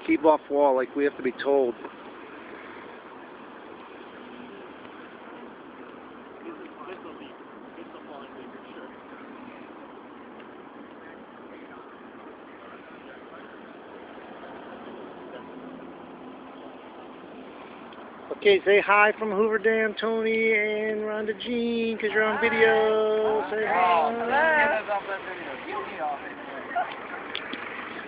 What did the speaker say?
Keep off wall, like we have to be told. Okay, say hi from Hoover Dam, Tony and Rhonda Jean, because you're on video. Say hi.